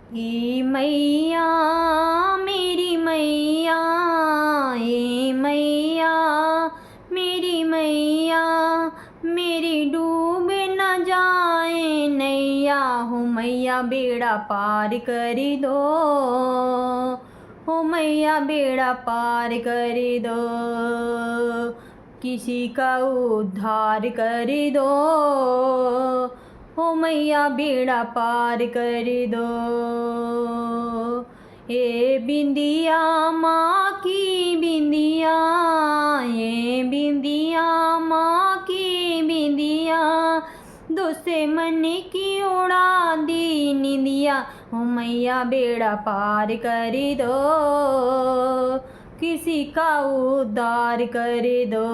हे मैया मेरी मैया, हे मैया मेरी मैया, मेरी डूब न जाए नैया, हो मैया बेड़ा पार कर दो, हो मैया बेड़ा पार कर दो, किसी का उद्धार कर दो, हो मैया बेड़ा पार कर दो। ये बिंदिया माँ की बिंदिया, ये बिंदिया माँ की बिंदिया, दोसे मन की उड़ा दी निंदिया, हो मैया बेड़ा पार कर दो, किसी का उद्धार कर दो,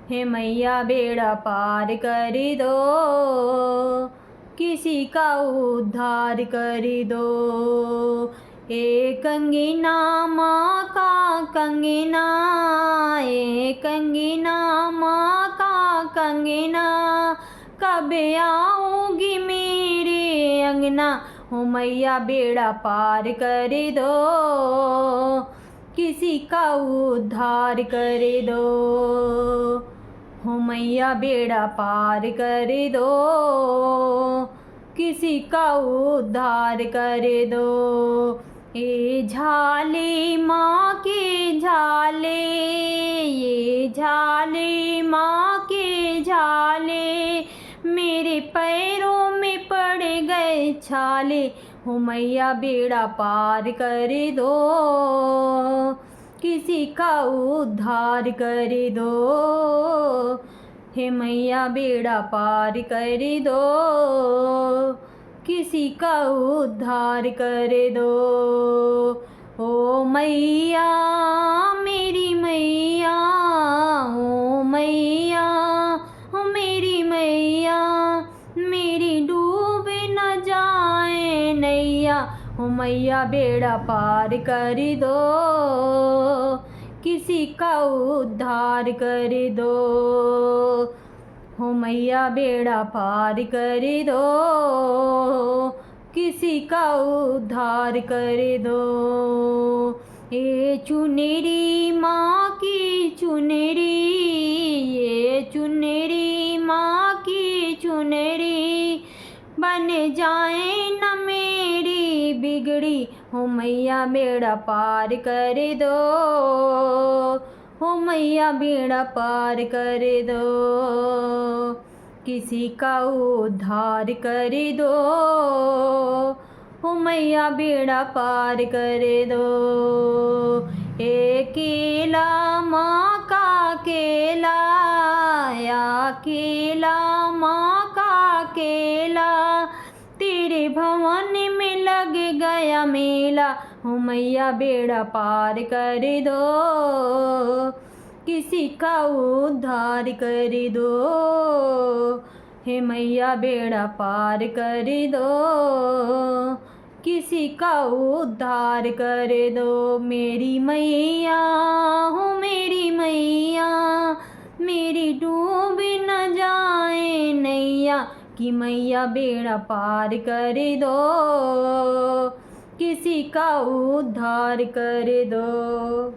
हे मैया बेड़ा पार कर दो, किसी का उद्धार कर दो। ए कंगना माँ का कंगना, ए कंगना माँ का कंगना, कब आऊँगी मेरे अंगना, हो मैया बेड़ा पार कर दो, किसी का उद्धार कर दो, हो मैया बेड़ा पार कर दो, किसी का उद्धार कर दो। ये झाले माँ के झाले, ये झाले माँ के झाले, मेरे पैरों में पड़ गए छाले, हो मैया बेड़ा पार कर दो, किसी का उद्धार कर दो, हे मैया बेड़ा पार कर दो, किसी का उद्धार कर दो। ओ मैया मेरी मैया, ओ मैया ओ मेरी मैया, मेरी डूब न जाए नैया, हो मैया बेड़ा पार कर दो, किसी का उद्धार कर दो, हो मैया बेड़ा पार कर दो, किसी का उद्धार कर दो। ये चुनरी माँ की चुनरी, ये चुनरी माँ की चुनरी, बन जाए न मेरी बिगड़ी, हो मैया बेड़ा पार कर दो, हो मैया बेड़ा पार कर दो, किसी का उद्धार कर दो, हो मैया बेड़ा पार कर दो। ए केला माँ का केला, या केला माँ का केला, तेरे भवन में लग गया मेला, हो मैया बेड़ा पार कर दो, किसी का उद्धार कर दो, हे मैया बेड़ा पार कर दो, किसी का उद्धार कर दो। मेरी मैया हो मेरी मैया, मेरी डूब न जाए नैया, कि मैया बेड़ा पार कर दो, किसी का उद्धार कर दो।